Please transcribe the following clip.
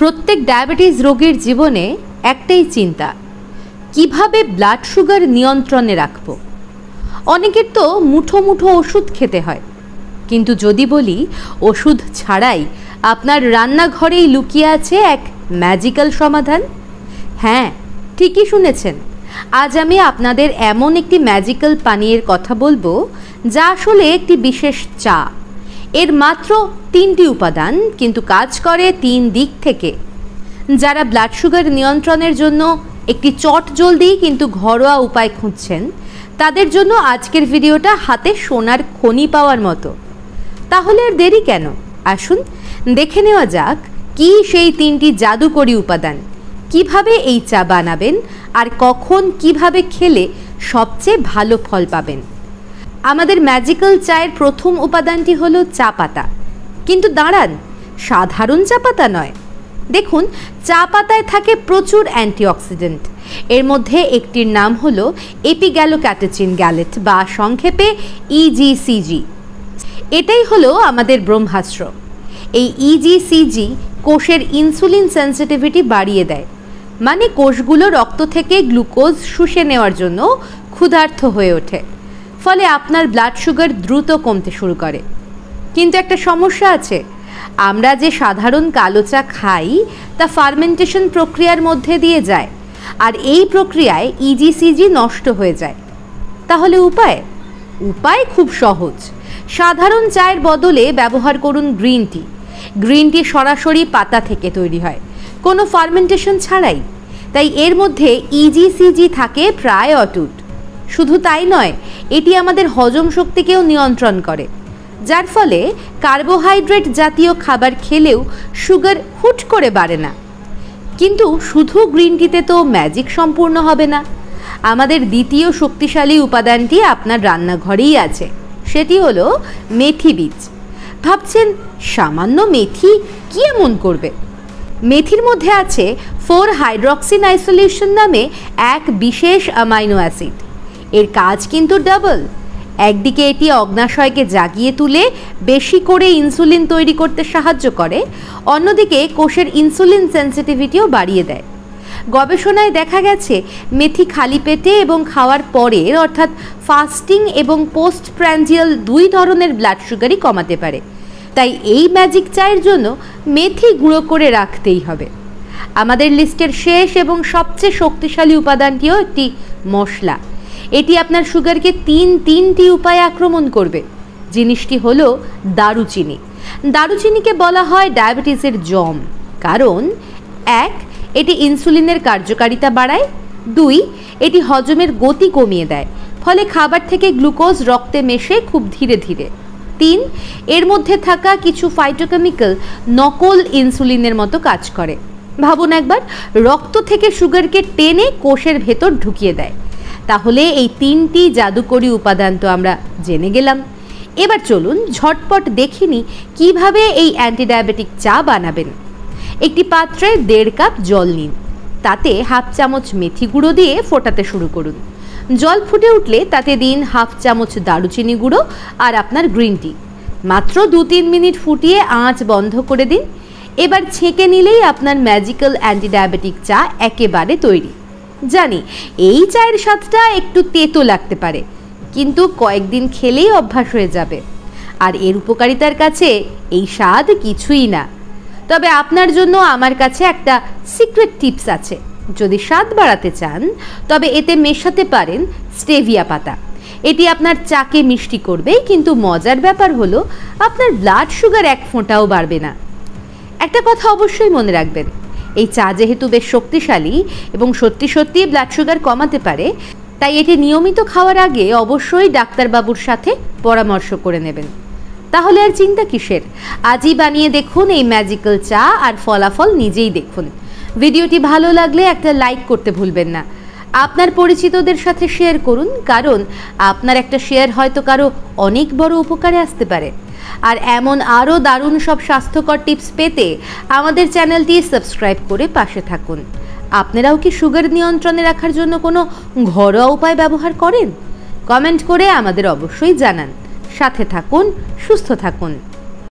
প্রত্যেক ডায়াবেটিস রোগীর জীবনে একটাই চিন্তা, কিভাবে ব্লাড সুগার নিয়ন্ত্রণে রাখব। অনেকের তো মুঠো মুঠো ওষুধ খেতে হয়, কিন্তু যদি বলি ওষুধ ছাড়াই আপনার রান্নাঘরেই লুকিয়ে আছে এক ম্যাজিক্যাল সমাধান। হ্যাঁ, ঠিকই শুনেছেন। আজ আমি আপনাদের এমন একটি ম্যাজিক্যাল পানীয়ের কথা বলবো, যা আসলে একটি বিশেষ চা। এর মাত্র 3টি উপাদান, কিন্তু কাজ করে 3 দিক থেকে। যারা ব্লাড সুগার নিয়ন্ত্রণের জন্য একটি চটজলদি কিন্তু ঘরোয়া উপায় খুঁজছেন, তাদের জন্য আজকের ভিডিওটা হাতে সোনার খনি পাওয়ার মতো। তাহলে আর দেরি কেন, আসুন দেখে নেওয়া যাক কি সেই 3টি জাদুকরী উপাদান, কিভাবে এই চা বানাবেন আর কখন কিভাবে খেলে সবচেয়ে ভালো ফল পাবেন। আমাদের ম্যাজিক্যাল চায়ের প্রথম উপাদানটি হলো চা পাতা। কিন্তু দাঁড়ান, সাধারণ চা পাতা নয়। দেখুন, চা পাতায় থাকে প্রচুর অ্যান্টিঅক্সিডেন্ট। এর মধ্যে একটির নাম হলো এপিগ্যালোক্যাটেচিন গ্যালেট বা সংক্ষেপে ইজিসিজি। এটাই হলো আমাদের ব্রহ্মাস্ত্র। এই ইজিসিজি কোষের ইনসুলিন সেন্সিটিভিটি বাড়িয়ে দেয়, মানে কোষগুলো রক্ত থেকে গ্লুকোজ শুষে নেওয়ার জন্য ক্ষুধার্ত হয়ে ওঠে। ফলে আপনার ব্লাড সুগার দ্রুত কমতে শুরু করে। কিন্তু একটা সমস্যা আছে, আমরা যে সাধারণ কালো চা খাই তা ফার্মেন্টেশন প্রক্রিয়ার মধ্যে দিয়ে যায়, আর এই প্রক্রিয়ায় ইজিসিজি নষ্ট হয়ে যায়। তাহলে উপায় খুব সহজ। সাধারণ চায়ের বদলে ব্যবহার করুন গ্রিন টি। গ্রিন টি সরাসরি পাতা থেকে তৈরি হয়, কোনো ফার্মেন্টেশন ছাড়াই। তাই এর মধ্যে ইজিসিজি থাকে প্রায় অটুট। শুধু তাই নয়, এটি আমাদের হজম শক্তিকেও নিয়ন্ত্রণ করে, যার ফলে কার্বোহাইড্রেট জাতীয় খাবার খেলেও সুগার হুট করে বাড়ে না। কিন্তু শুধু গ্রিন টিতে তো ম্যাজিক সম্পূর্ণ হবে না। আমাদের দ্বিতীয় শক্তিশালী উপাদানটি আপনার রান্নাঘরেই আছে, সেটি হলো মেথি বীজ। ভাবছেন, সামান্য মেথি কি এমন করবে? মেথির মধ্যে আছে 4-হাইড্রক্সিনাইসোলেশন নামে এক বিশেষ অ্যামাইনো অ্যাসিড। এর কাজ কিন্তু ডাবল। একদিকে এটি অগ্নাশয়কে জাগিয়ে তুলে বেশি করে ইনসুলিন তৈরি করতে সাহায্য করে, অন্যদিকে কোষের ইনসুলিন সেন্সিটিভিটিও বাড়িয়ে দেয়। গবেষণায় দেখা গেছে মেথি খালি পেটে এবং খাওয়ার পরের অর্থাৎ ফাস্টিং এবং পোস্ট প্র্যান্ডিয়াল 2 ধরনের ব্লাড সুগারই কমাতে পারে। তাই এই ম্যাজিক চায়ের জন্য মেথি গুঁড়ো করে রাখতেই হবে। আমাদের লিস্টের শেষ এবং সবচেয়ে শক্তিশালী উপাদানটিও একটি মশলা। এটি আপনার সুগারকে 3টি উপায়ে আক্রমণ করবে। জিনিসটি হলো দারুচিনি। দারুচিনিকে বলা হয় ডায়াবেটিসের জম, কারণ 1, এটি ইনসুলিনের কার্যকারিতা বাড়ায়। 2, এটি হজমের গতি কমিয়ে দেয়, ফলে খাবার থেকে গ্লুকোজ রক্তে মেশে খুব ধীরে ধীরে। 3, এর মধ্যে থাকা কিছু ফাইটোকেমিক্যাল নকল ইনসুলিনের মতো কাজ করে। ভাবুন একবার, রক্ত থেকে সুগারকে টেনে কোষের ভেতর ঢুকিয়ে দেয়। তাহলে এই 3টি জাদুকরী উপাদান তো আমরা জেনে গেলাম। এবার চলুন ঝটপট দেখিনি কিভাবে এই অ্যান্টিডায়াবেটিক চা বানাবেন। একটি পাত্রে 1.5 কাপ জল নিন, তাতে 1/2 চামচ মেথি গুঁড়ো দিয়ে ফোটাতে শুরু করুন। জল ফুটে উঠলে তাতে দিন 1/2 চামচ দারুচিনি গুঁড়ো আর আপনার গ্রিন টি। মাত্র 2-3 মিনিট ফুটিয়ে আঁচ বন্ধ করে দিন। এবার ছেঁকে নিলেই আপনার ম্যাজিক্যাল অ্যান্টিডায়াবেটিক চা একেবারে তৈরি। জানি এই চায়ের স্বাদটা একটু তেতো লাগতে পারে, কিন্তু কয়েকদিন খেলেই অভ্যাস হয়ে যাবে। আর এর উপকারিতার কাছে এই স্বাদ কিছুই না। তবে আপনার জন্য আমার কাছে একটা সিক্রেট টিপস আছে। যদি স্বাদ বাড়াতে চান, তবে এতে মেশাতে পারেন স্টেভিয়া পাতা। এটি আপনার চাকে মিষ্টি করবে, কিন্তু মজার ব্যাপার হলো আপনার ব্লাড সুগার 1 ফোঁটাও বাড়বে না। একটা কথা অবশ্যই মনে রাখবেন, এই চা যেহেতু বেশ শক্তিশালী এবং সত্যি ব্লাড সুগার কমাতে পারে, তাই এটি নিয়মিত খাওয়ার আগে অবশ্যই ডাক্তারবাবুর সাথে পরামর্শ করে নেবেন। তাহলে আর চিন্তা কিসের? আজই বানিয়ে দেখুন এই ম্যাজিক্যাল চা, আর ফলাফল নিজেই দেখুন। ভিডিওটি ভালো লাগলে একটা লাইক করতে ভুলবেন না। আপনার পরিচিতদের সাথে শেয়ার করুন, কারণ আপনার একটা শেয়ার হয়তো কারো অনেক বড় উপকারে আসতে পারে। আর এমন আরও দারুণ সব স্বাস্থ্যকর টিপস পেতে আমাদের চ্যানেলটি সাবস্ক্রাইব করে পাশে থাকুন। আপনারাও কি সুগার নিয়ন্ত্রণে রাখার জন্য কোনো ঘরোয়া উপায় ব্যবহার করেন? কমেন্ট করে আমাদের অবশ্যই জানান। সাথে থাকুন, সুস্থ থাকুন।